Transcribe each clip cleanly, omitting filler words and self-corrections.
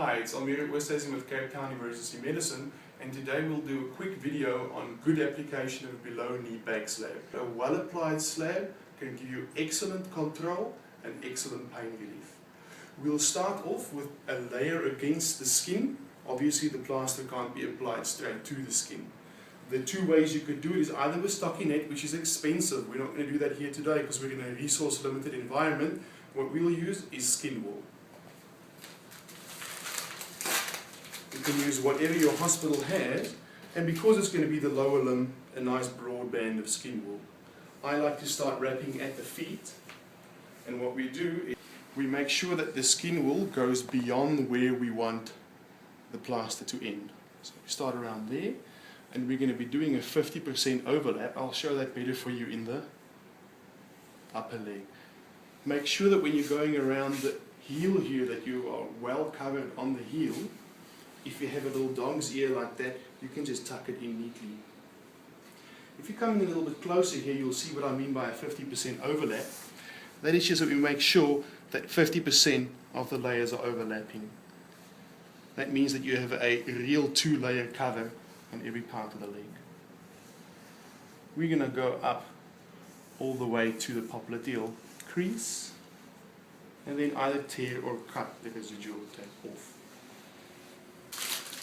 Hi, it's Almira Oosthuizen with Cape Town Emergency Medicine, and today we'll do a quick video on good application of below knee backslab. A well applied slab can give you excellent control and excellent pain relief. We'll start off with a layer against the skin. Obviously the plaster can't be applied straight to the skin. The two ways you could do it is either with stockinette, which is expensive. We're not going to do that here today because we're in a resource limited environment. What we'll use is skin wool. You can use whatever your hospital has, and because it's going to be the lower limb, a nice broad band of skin wool. I like to start wrapping at the feet, and what we do is we make sure that the skin wool goes beyond where we want the plaster to end. So we start around there, and we're going to be doing a 50% overlap. I'll show that better for you in the upper leg. Make sure that when you're going around the heel here that you are well covered on the heel. If you have a little dog's ear like that, you can just tuck it in neatly. If you come in a little bit closer here, you'll see what I mean by a 50% overlap. That is just that we make sure that 50% of the layers are overlapping. That means that you have a real two-layer cover on every part of the leg. We're going to go up all the way to the popliteal crease, and then either tear or cut the residual tape off.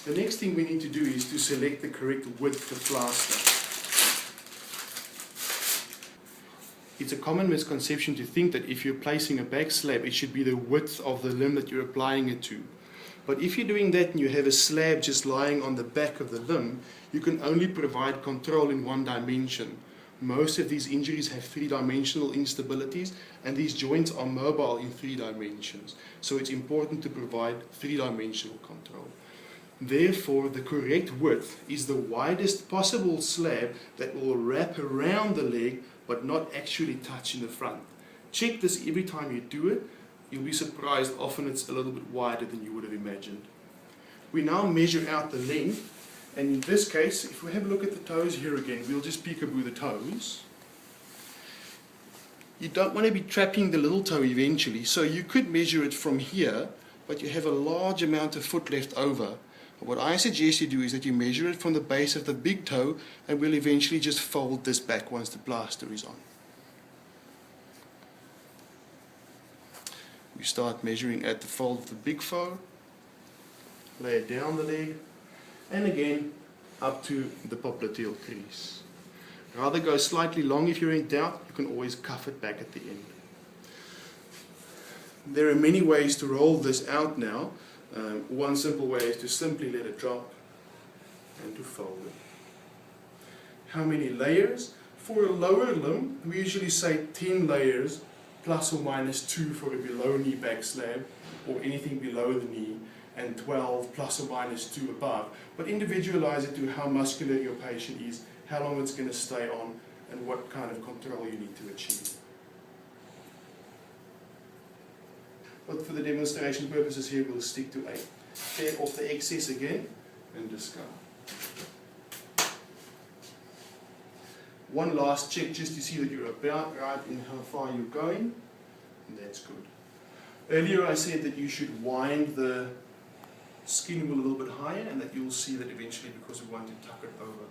The next thing we need to do is to select the correct width of plaster. It's a common misconception to think that if you're placing a back slab, it should be the width of the limb that you're applying it to. But if you're doing that and you have a slab just lying on the back of the limb, you can only provide control in one dimension. Most of these injuries have three-dimensional instabilities, and these joints are mobile in 3 dimensions. So it's important to provide three-dimensional control. Therefore, the correct width is the widest possible slab that will wrap around the leg but not actually touch in the front. Check this every time you do it. You'll be surprised, often it's a little bit wider than you would have imagined. We now measure out the length, and in this case, if we have a look at the toes here again, we'll just peekaboo the toes. You don't want to be trapping the little toe eventually, so you could measure it from here, but you have a large amount of foot left over. What I suggest you do is that you measure it from the base of the big toe, and we'll eventually just fold this back once the plaster is on. We start measuring at the fold of the big toe, lay it down the leg, and again up to the popliteal crease. Rather go slightly long if you're in doubt. You can always cuff it back at the end. There are many ways to roll this out now. One simple way is to simply let it drop and to fold it. How many layers? For a lower limb, we usually say 10 layers plus or minus 2 for a below knee back slab or anything below the knee, and 12 plus or minus 2 above. But individualize it to how muscular your patient is, how long it's going to stay on, and what kind of control you need to achieve. But for the demonstration purposes here, we'll stick to 8. Tear off the excess again and discard. One last check just to see that you're about right in how far you're going, and that's good. Earlier I said that you should wind the skin wool a little bit higher, and that you'll see that eventually because we want to tuck it over.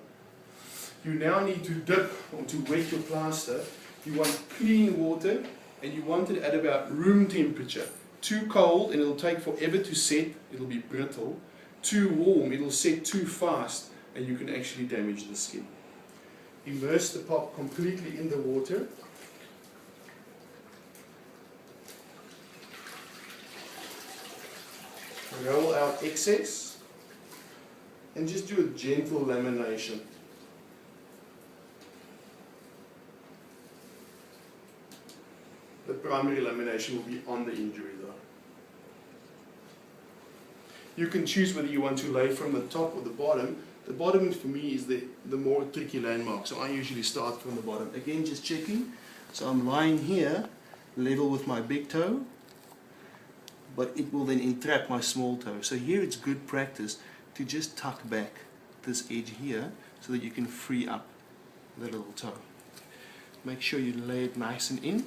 You now need to dip or to wet your plaster. You want clean water, and you want it at about room temperature. Too cold and it'll take forever to set, it'll be brittle. Too warm, it'll set too fast and you can actually damage the skin. Immerse the pop completely in the water. Roll out excess and just do a gentle lamination. The primary lamination will be on the injury though. You can choose whether you want to lay from the top or the bottom. The bottom for me is the more tricky landmark, so I usually start from the bottom. Again, just checking. So I'm lying here, level with my big toe, but it will then entrap my small toe. So here it's good practice to just tuck back this edge here so that you can free up the little toe. Make sure you lay it nice and in.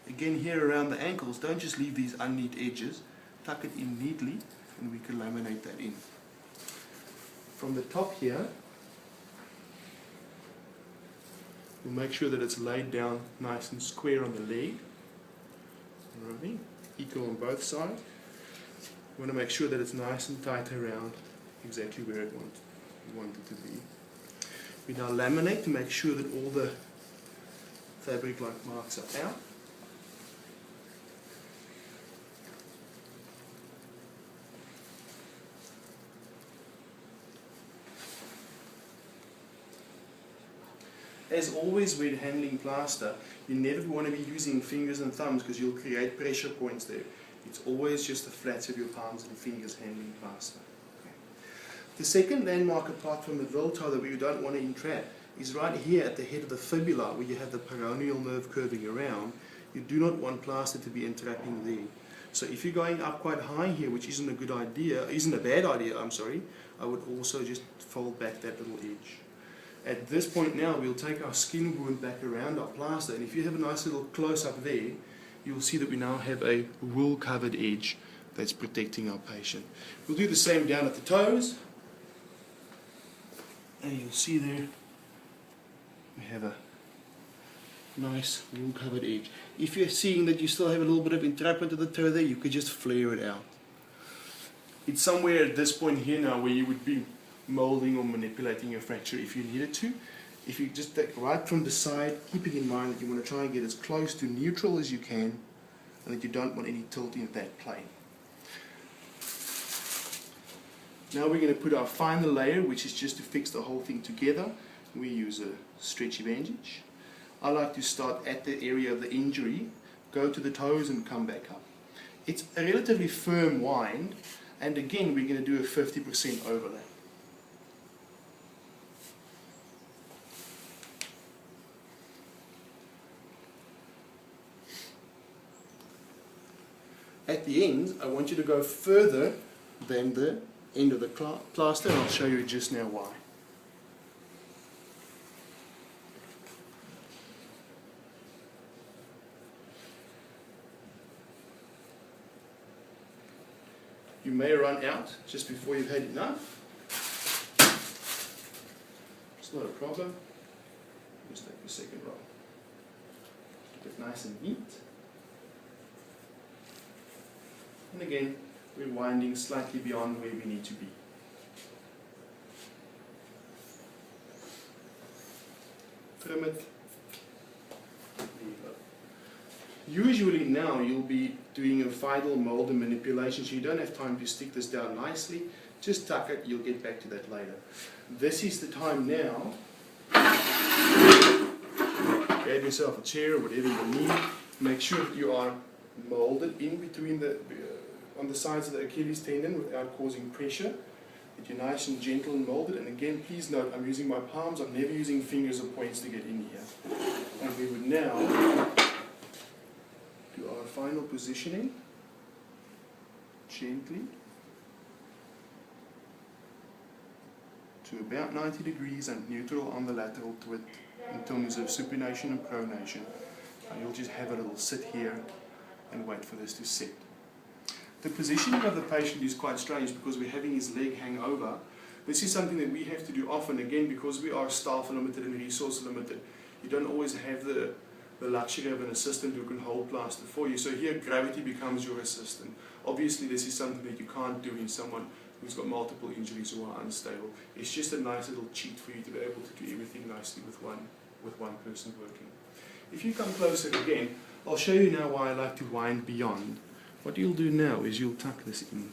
Again, here around the ankles, don't just leave these unneat edges. Tuck it in neatly and we can laminate that in. From the top here, we'll make sure that it's laid down nice and square on the leg. Alrighty, equal on both sides. We want to make sure that it's nice and tight around exactly where we want it to be. We now laminate to make sure that all the fabric-like marks are out. As always when handling plaster, you never want to be using fingers and thumbs because you'll create pressure points there. It's always just the flats of your palms and fingers handling plaster. Okay. The second landmark apart from the drill toe that we don't want to entrap is right here at the head of the fibula where you have the peroneal nerve curving around. You do not want plaster to be entrapping there. So if you're going up quite high here, which isn't a bad idea, I would also just fold back that little edge. At this point now, we'll take our skin wound back around our plaster, and if you have a nice little close-up there, you'll see that we now have a wool-covered edge that's protecting our patient. We'll do the same down at the toes, and you'll see there we have a nice wool-covered edge. If you're seeing that you still have a little bit of entrapment of the toe there, you could just flare it out. It's somewhere at this point here now where you would be molding or manipulating your fracture if you needed to. If you just take right from the side, keeping in mind that you want to try and get as close to neutral as you can and that you don't want any tilt in that plane. Now we're going to put our final layer, which is just to fix the whole thing together. We use a stretchy bandage. I like to start at the area of the injury, go to the toes and come back up. It's a relatively firm wind, and again we're going to do a 50% overlap. At the end, I want you to go further than the end of the plaster, and I'll show you just now why. You may run out just before you've had enough. It's not a problem. Just take a second roll. Keep it nice and neat. And again, we're winding slightly beyond where we need to be. Trim it. There you go. Usually now you'll be doing a final mold and manipulation, so you don't have time to stick this down nicely. Just tuck it, you'll get back to that later. This is the time now. Grab yourself a chair or whatever you need. Make sure that you are molded in between on the sides of the Achilles tendon without causing pressure. That you're nice and gentle and molded. And again, please note, I'm using my palms. I'm never using fingers or points to get in here. And we would now do our final positioning, gently, to about 90 degrees and neutral on the lateral twist in terms of supination and pronation. And you'll just have a little sit here and wait for this to set. The positioning of the patient is quite strange because we're having his leg hang over. This is something that we have to do often, again, because we are staff limited and resource limited. You don't always have the luxury of an assistant who can hold plaster for you. So here gravity becomes your assistant. Obviously this is something that you can't do in someone who's got multiple injuries or are unstable. It's just a nice little cheat for you to be able to do everything nicely with one person working. If you come closer again, I'll show you now why I like to wind beyond. What you'll do now is you'll tuck this in.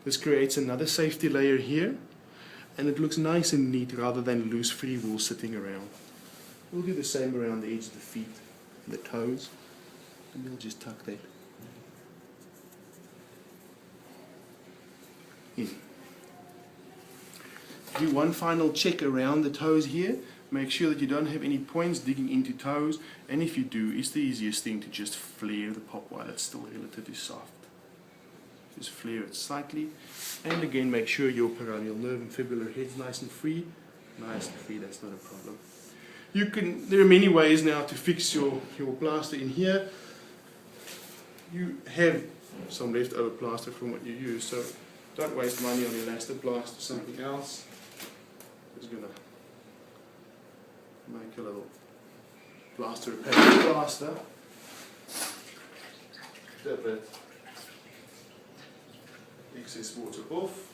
This creates another safety layer here, and it looks nice and neat rather than loose free wool sitting around. We'll do the same around the edge of the feet and the toes, and we'll just tuck that in. Do one final check around the toes here. Make sure that you don't have any points digging into toes, and if you do, it's the easiest thing to just flare the pop while it's still relatively soft. Just flare it slightly, and again make sure your peroneal nerve and fibular head's nice and free. Nice and free, that's not a problem. There are many ways now to fix your plaster in here. You have some leftover plaster from what you use. So don't waste money on elastoplast or something else. Just gonna make a little plaster, a paper plaster. Dip it. Excess water off.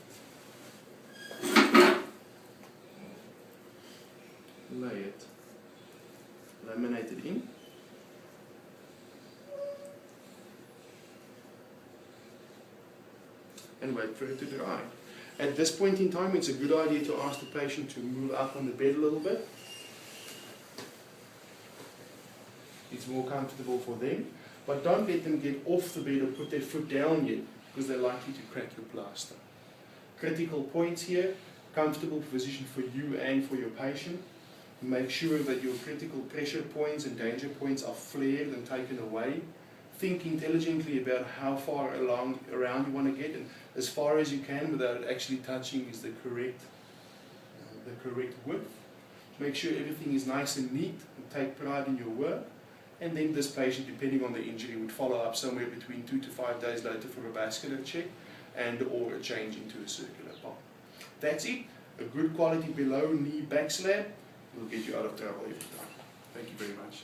Lay it. Laminate it in. And wait for it to dry. At this point in time, it's a good idea to ask the patient to move up on the bed a little bit. It's more comfortable for them. But don't let them get off the bed or put their foot down yet, because they're likely to crack your plaster. Critical points here: comfortable position for you and for your patient. Make sure that your critical pressure points and danger points are flared and taken away. Think intelligently about how far around you want to get, and as far as you can without it actually touching is the correct width. Make sure everything is nice and neat, and take pride in your work. And then this patient, depending on the injury, would follow up somewhere between 2 to 5 days later for a vascular check and or a change into a circular pump. That's it. A good quality below knee backslab will get you out of trouble every time. Thank you very much.